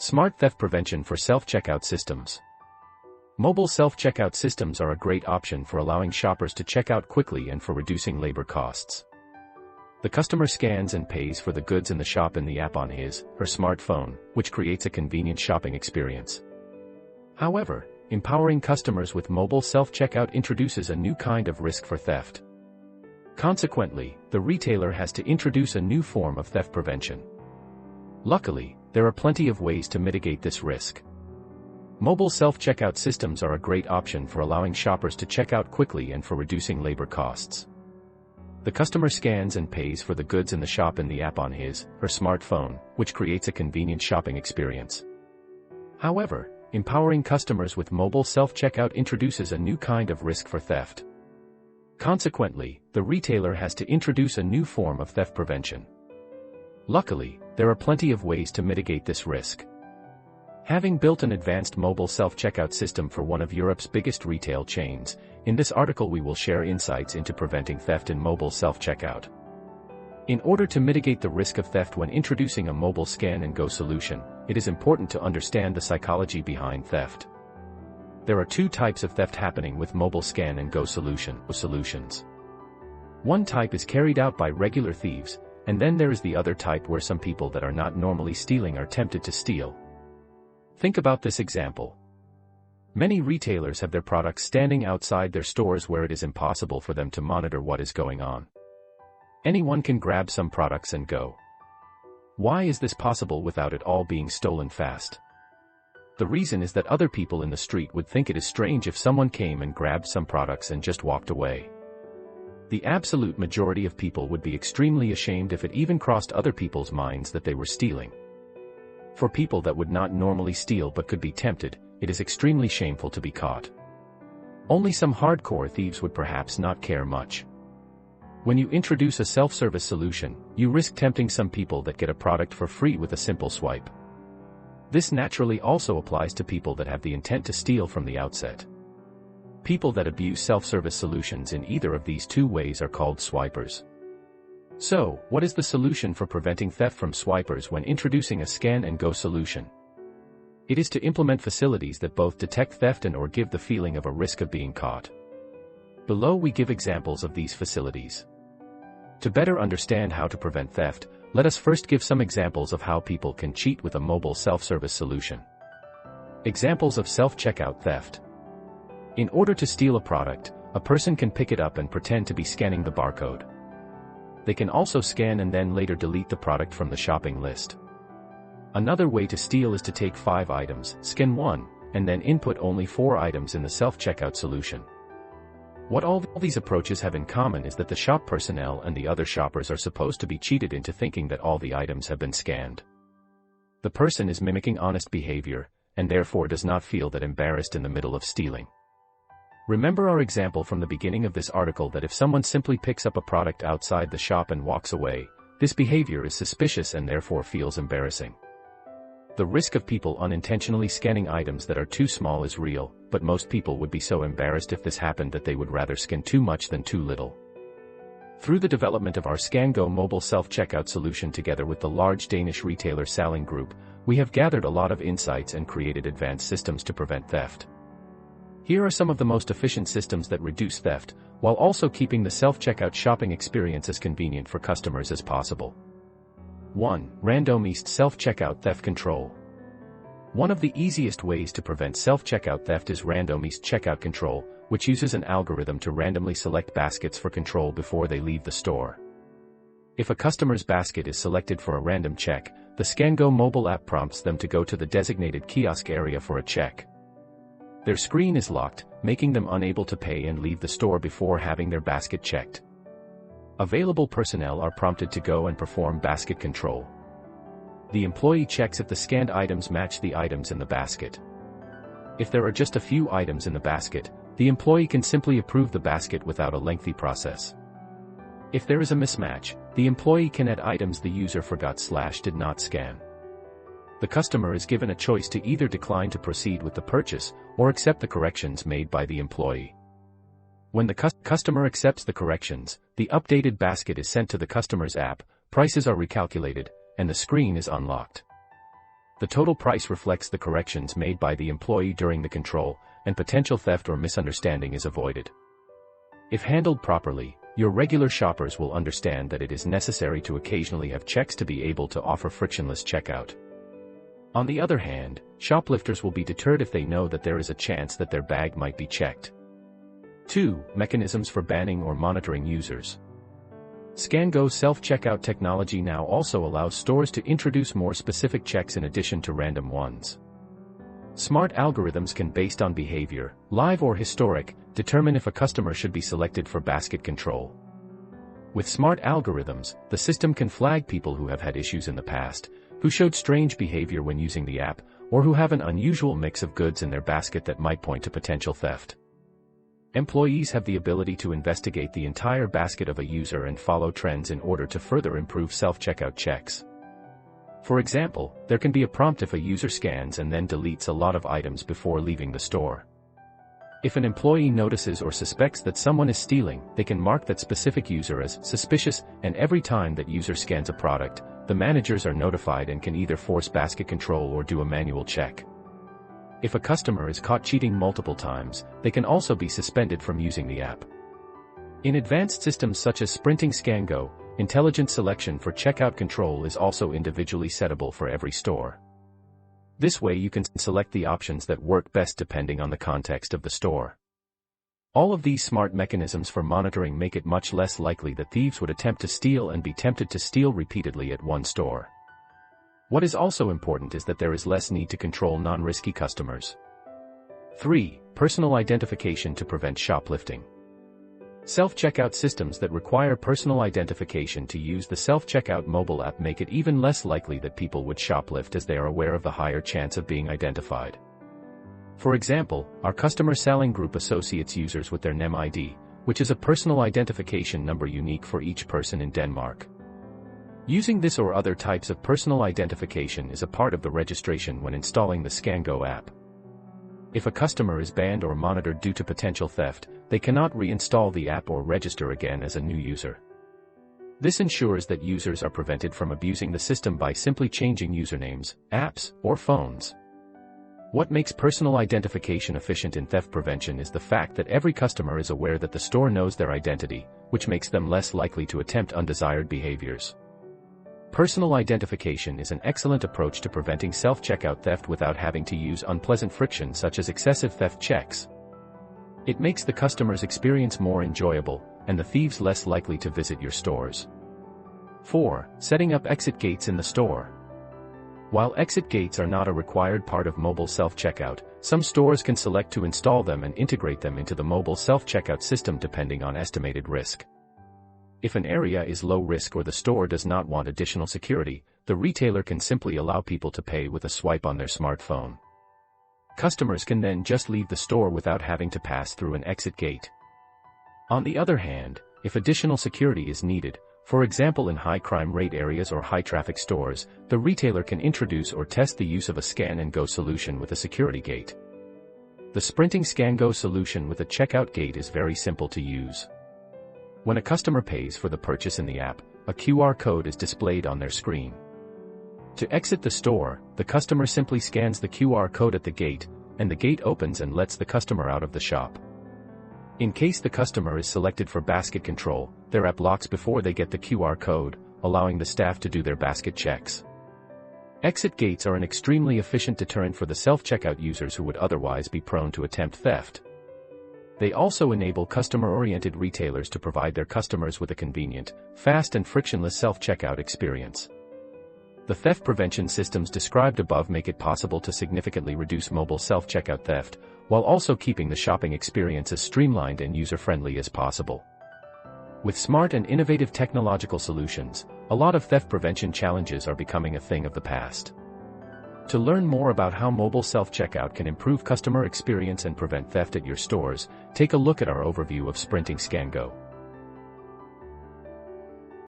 Smart theft prevention for self-checkout systems. Mobile self-checkout systems are a great option for allowing shoppers to check out quickly and for reducing labor costs. The customer scans and pays for the goods in the shop in the app on his/her smartphone, which creates a convenient shopping experience. However, empowering customers with mobile self-checkout introduces a new kind of risk for theft. Consequently, the retailer has to introduce a new form of theft prevention. Luckily, there are plenty of ways to mitigate this risk. Mobile self-checkout systems are a great option for allowing shoppers to check out quickly and for reducing labor costs. The customer scans and pays for the goods in the shop in the app on his/her smartphone, which creates a convenient shopping experience. However, empowering customers with mobile self-checkout introduces a new kind of risk for theft. Consequently, the retailer has to introduce a new form of theft prevention. Luckily, there are plenty of ways to mitigate this risk. Having built an advanced mobile self-checkout system for one of Europe's biggest retail chains, in this article we will share insights into preventing theft in mobile self-checkout. In order to mitigate the risk of theft when introducing a mobile scan-and-go solution, it is important to understand the psychology behind theft. There are two types of theft happening with mobile scan-and-go solutions. One type is carried out by regular thieves, and then there is the other type where some people that are not normally stealing are tempted to steal. Think about this example. Many retailers have their products standing outside their stores where it is impossible for them to monitor what is going on. Anyone can grab some products and go. Why is this possible without it all being stolen fast? The reason is that other people in the street would think it is strange if someone came and grabbed some products and just walked away. The absolute majority of people would be extremely ashamed if it even crossed other people's minds that they were stealing. For people that would not normally steal but could be tempted, it is extremely shameful to be caught. Only some hardcore thieves would perhaps not care much. When you introduce a self-service solution, you risk tempting some people that get a product for free with a simple swipe. This naturally also applies to people that have the intent to steal from the outset. People that abuse self-service solutions in either of these two ways are called swipers. So, what is the solution for preventing theft from swipers when introducing a scan-and-go solution? It is to implement facilities that both detect theft and/or give the feeling of a risk of being caught. Below we give examples of these facilities. To better understand how to prevent theft, let us first give some examples of how people can cheat with a mobile self-service solution. Examples of self-checkout theft. In order to steal a product, a person can pick it up and pretend to be scanning the barcode. They can also scan and then later delete the product from the shopping list. Another way to steal is to take 5 items, scan 1, and then input only 4 items in the self-checkout solution. What all these approaches have in common is that the shop personnel and the other shoppers are supposed to be cheated into thinking that all the items have been scanned. The person is mimicking honest behavior, and therefore does not feel that embarrassed in the middle of stealing. Remember our example from the beginning of this article that if someone simply picks up a product outside the shop and walks away, this behavior is suspicious and therefore feels embarrassing. The risk of people unintentionally scanning items that are too small is real, but most people would be so embarrassed if this happened that they would rather scan too much than too little. Through the development of our Scan-Go mobile self-checkout solution together with the large Danish retailer Salling Group, we have gathered a lot of insights and created advanced systems to prevent theft. Here are some of the most efficient systems that reduce theft, while also keeping the self-checkout shopping experience as convenient for customers as possible. 1. Randomized self-checkout theft control. One of the easiest ways to prevent self-checkout theft is randomized checkout control, which uses an algorithm to randomly select baskets for control before they leave the store. If a customer's basket is selected for a random check, the Scan-Go mobile app prompts them to go to the designated kiosk area for a check. Their screen is locked, making them unable to pay and leave the store before having their basket checked. Available personnel are prompted to go and perform basket control. The employee checks if the scanned items match the items in the basket. If there are just a few items in the basket, the employee can simply approve the basket without a lengthy process. If there is a mismatch, the employee can add items the user forgot/did not scan. The customer is given a choice to either decline to proceed with the purchase, or accept the corrections made by the employee. When the customer accepts the corrections, the updated basket is sent to the customer's app, prices are recalculated, and the screen is unlocked. The total price reflects the corrections made by the employee during the control, and potential theft or misunderstanding is avoided. If handled properly, your regular shoppers will understand that it is necessary to occasionally have checks to be able to offer frictionless checkout. On the other hand, shoplifters will be deterred if they know that there is a chance that their bag might be checked. 2. Mechanisms for banning or monitoring users. ScanGo self-checkout technology now also allows stores to introduce more specific checks in addition to random ones. Smart algorithms can, based on behavior, live or historic, determine if a customer should be selected for basket control. With smart algorithms, the system can flag people who have had issues in the past, who showed strange behavior when using the app, or who have an unusual mix of goods in their basket that might point to potential theft. Employees have the ability to investigate the entire basket of a user and follow trends in order to further improve self-checkout checks. For example, there can be a prompt if a user scans and then deletes a lot of items before leaving the store. If an employee notices or suspects that someone is stealing, they can mark that specific user as suspicious, and every time that user scans a product, the managers are notified and can either force basket control or do a manual check. If a customer is caught cheating multiple times, they can also be suspended from using the app. In advanced systems such as Sprinting ScanGo, intelligent selection for checkout control is also individually settable for every store. This way you can select the options that work best depending on the context of the store. All of these smart mechanisms for monitoring make it much less likely that thieves would attempt to steal and be tempted to steal repeatedly at one store. What is also important is that there is less need to control non-risky customers. 3. Personal identification to prevent shoplifting. Self-checkout systems that require personal identification to use the self-checkout mobile app make it even less likely that people would shoplift, as they are aware of the higher chance of being identified. For example, our customer selling group associates users with their NEM ID, which is a personal identification number unique for each person in Denmark. Using this or other types of personal identification is a part of the registration when installing the ScanGo app. If a customer is banned or monitored due to potential theft, they cannot reinstall the app or register again as a new user. This ensures that users are prevented from abusing the system by simply changing usernames, apps, or phones. What makes personal identification efficient in theft prevention is the fact that every customer is aware that the store knows their identity, which makes them less likely to attempt undesired behaviors. Personal identification is an excellent approach to preventing self-checkout theft without having to use unpleasant friction such as excessive theft checks. It makes the customer's experience more enjoyable, and the thieves less likely to visit your stores. 4. Setting up exit gates in the store. While exit gates are not a required part of mobile self-checkout, some stores can select to install them and integrate them into the mobile self-checkout system depending on estimated risk. If an area is low risk or the store does not want additional security, the retailer can simply allow people to pay with a swipe on their smartphone. Customers can then just leave the store without having to pass through an exit gate. On the other hand, if additional security is needed, for example in high crime rate areas or high traffic stores, the retailer can introduce or test the use of a scan and go solution with a security gate. The Sprinting ScanGo solution with a checkout gate is very simple to use. When a customer pays for the purchase in the app, a QR code is displayed on their screen. To exit the store, the customer simply scans the QR code at the gate, and the gate opens and lets the customer out of the shop. In case the customer is selected for basket control, their app locks before they get the QR code, allowing the staff to do their basket checks. Exit gates are an extremely efficient deterrent for the self-checkout users who would otherwise be prone to attempt theft. They also enable customer-oriented retailers to provide their customers with a convenient, fast and frictionless self-checkout experience. The theft prevention systems described above make it possible to significantly reduce mobile self-checkout theft, while also keeping the shopping experience as streamlined and user-friendly as possible. With smart and innovative technological solutions, a lot of theft prevention challenges are becoming a thing of the past. To learn more about how mobile self-checkout can improve customer experience and prevent theft at your stores, take a look at our overview of Sprinting ScanGo.